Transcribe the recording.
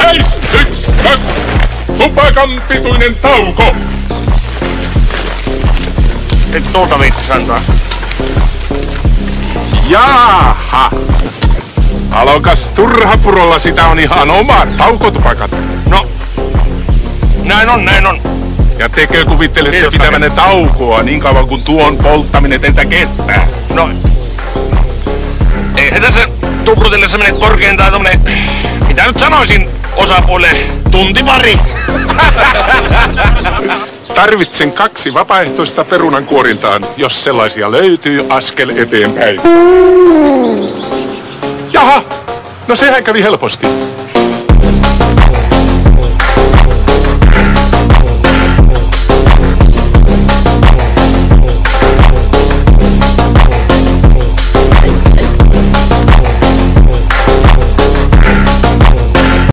Seis! 1, 2! Tupakan pituinen tauko! Et tuolta viittis antaa. Jaaha! Alokas turhapurolla, sitä on ihan omat taukotupakat. No, näin on. Ja tekö kuvittelette pitävänne taukoa niin kauan kuin tuon polttaminen teiltä kestää? No, eihän tässä tuprutellessa mene korkeintaan tommonen, mitä nyt sanoisin osapuolelle, tunti pari. Tarvitsen 2 vapaaehtoista perunankuorintaan, jos sellaisia löytyy askel eteenpäin. Jaha, no sehän kävi helposti.